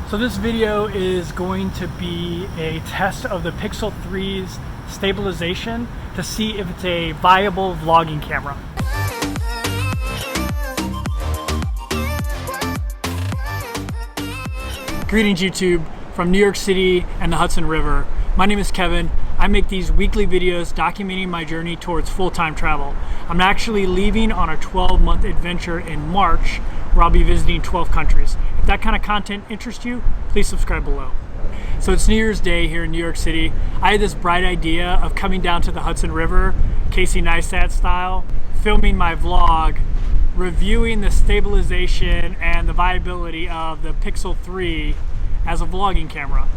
So this video is going to be a test of the Pixel 3's stabilization to see if it's a viable vlogging camera. Greetings YouTube from New York City and the Hudson River. My name is Kevin. I make these weekly videos documenting my journey towards full-time travel. I'm actually leaving on a 12-month adventure in March where I'll be visiting 12 countries. If that kind of content interests you, please subscribe below. So it's New Year's Day here in New York City. I had this bright idea of coming down to the Hudson River, Casey Neistat style, filming my vlog, reviewing the stabilization and the viability of the Pixel 3 as a vlogging camera.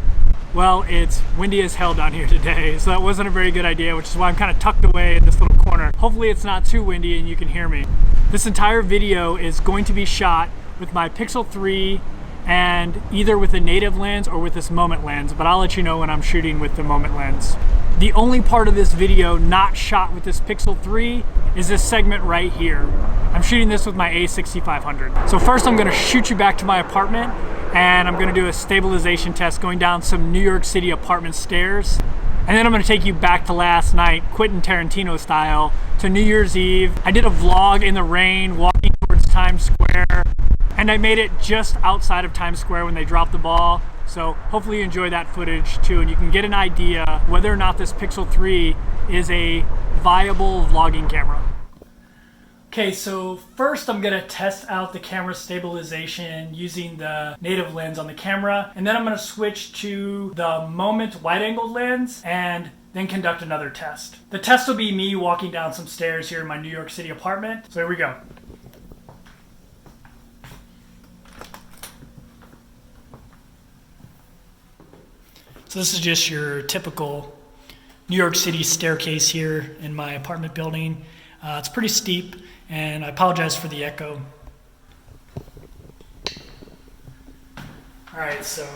Well, it's windy as hell down here today, so that wasn't a very good idea, which is why I'm kind of tucked away in this little corner. Hopefully it's not too windy and you can hear me. This entire video is going to be shot with my Pixel 3 and either with a native lens or with this moment lens, but I'll let you know when I'm shooting with the moment lens. The only part of this video not shot with this Pixel 3 is this segment right here. I'm shooting this with my A6500. So first I'm gonna shoot you back to my apartment and I'm gonna do a stabilization test going down some New York City apartment stairs. And then I'm gonna take you back to last night, Quentin Tarantino style, to New Year's Eve. I did a vlog in the rain, walking towards Times Square, and I made it just outside of Times Square when they dropped the ball. So hopefully you enjoy that footage too, and you can get an idea whether or not this Pixel 3 is a viable vlogging camera. Okay, so first I'm gonna test out the camera stabilization using the native lens on the camera, and then I'm gonna switch to the moment wide-angle lens and then conduct another test. The test will be me walking down some stairs here in my New York City apartment. So here we go. So this is just your typical New York City staircase here in my apartment building. It's pretty steep, and I apologize for the echo. All right, so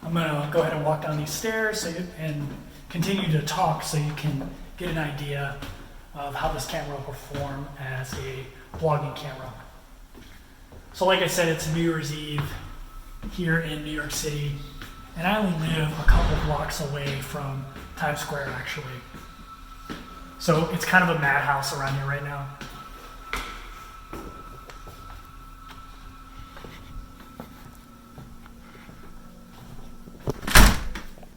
I'm gonna go ahead and walk down these stairs and continue to talk so you can get an idea of how this camera will perform as a vlogging camera. So like I said, it's New Year's Eve here in New York City, and I only live a couple blocks away from Times Square actually. So it's kind of a madhouse around here right now.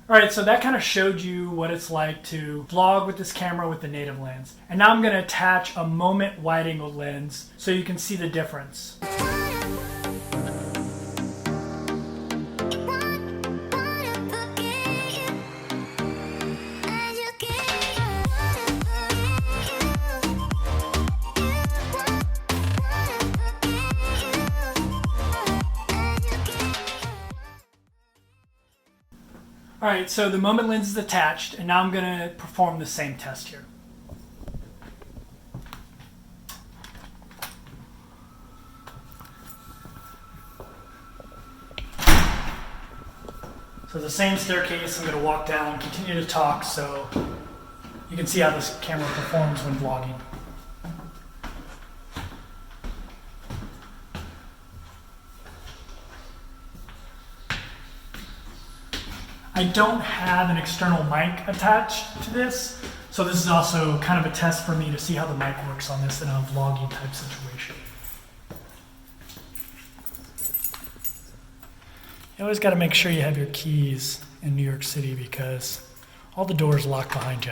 All right, so that kind of showed you what it's like to vlog with this camera with the native lens. And now I'm gonna attach a moment wide-angle lens so you can see the difference. All right, so the moment lens is attached, and now I'm gonna perform the same test here. So the same staircase, I'm gonna walk down, continue to talk so you can see how this camera performs when vlogging. I don't have an external mic attached to this, so this is also kind of a test for me to see how the mic works on this in a vlogging type situation. You always got to make sure you have your keys in New York City because all the doors lock behind you.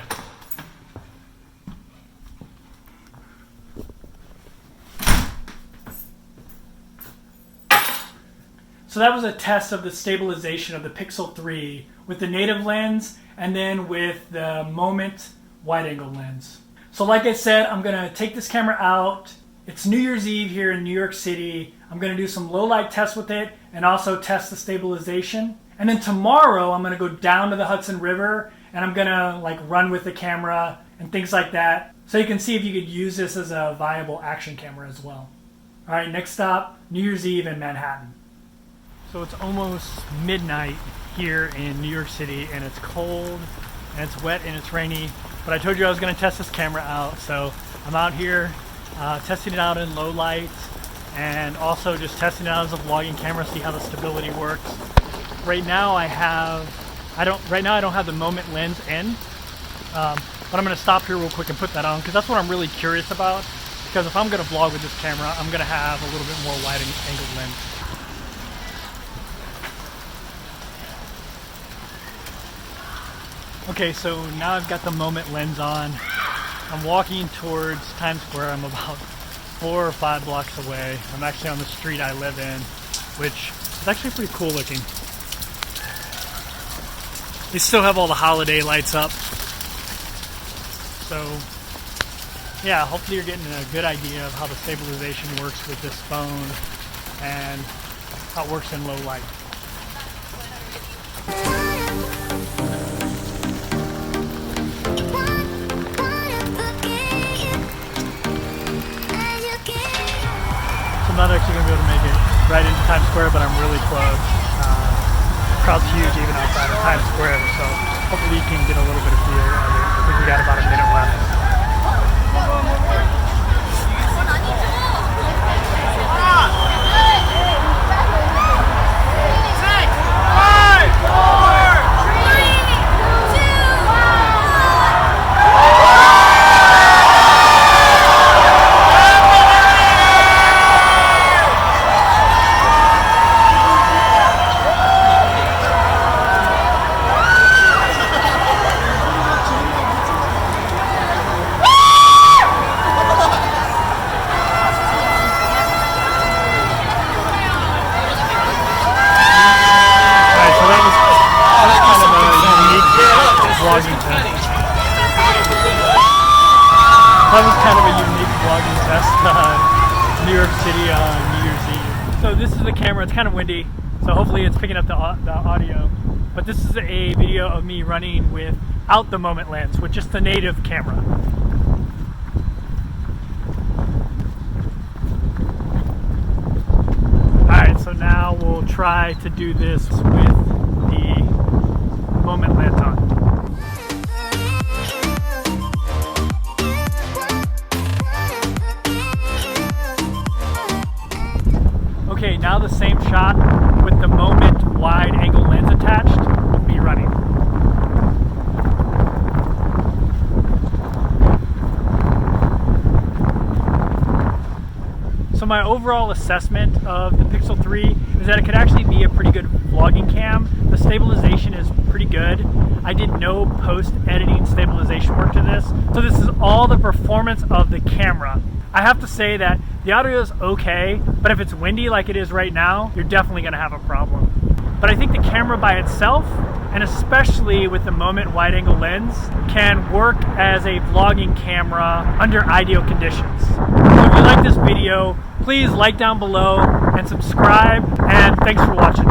So that was a test of the stabilization of the Pixel 3 with the native lens and then with the moment wide-angle lens. So like I said, I'm gonna take this camera out. It's New Year's Eve here in New York City. I'm gonna do some low-light tests with it and also test the stabilization. And then tomorrow I'm gonna go down to the Hudson River and I'm gonna like run with the camera and things like that. So you can see if you could use this as a viable action camera as well. All right, next stop, New Year's Eve in Manhattan. So it's almost midnight here in New York City and it's cold and it's wet and it's rainy, but I told you I was going to test this camera out, so I'm out here testing it out in low light and also just testing it out as a vlogging camera, see how the stability works. Right now I don't have the moment lens in, but I'm going to stop here real quick and put that on because that's what I'm really curious about. Because if I'm going to vlog with this camera, I'm going to have a little bit more wide angled lens. Okay, so now I've got the moment lens on. I'm walking towards Times Square. I'm about 4 or 5 blocks away. I'm actually on the street I live in, which is actually pretty cool looking. They still have all the holiday lights up. So yeah, hopefully you're getting a good idea of how the stabilization works with this phone and how it works in low light. So I'm not actually going to be able to make it right into Times Square, but I'm really close. The crowd's huge even outside of Times Square, so hopefully you can get a little bit of feel of it. I think we got about a minute left. That was kind of a unique vlogging test New York City on New Year's Eve. So this is the camera. It's kind of windy, so hopefully it's picking up the audio. But this is a video of me running without the moment lens, with just the native camera. Alright, so now we'll try to do this with the moment lens on. Okay, now the same shot with the moment wide angle lens attached with me running. So my overall assessment of the Pixel 3 is that it could actually be a pretty good vlogging cam. The stabilization is pretty good. I did no post-editing stabilization work to this. So this is all the performance of the camera. I have to say that the audio is okay, but if it's windy like it is right now, you're definitely going to have a problem. But I think the camera by itself, and especially with the moment wide angle lens, can work as a vlogging camera under ideal conditions. So if you like this video, please like down below and subscribe, and thanks for watching.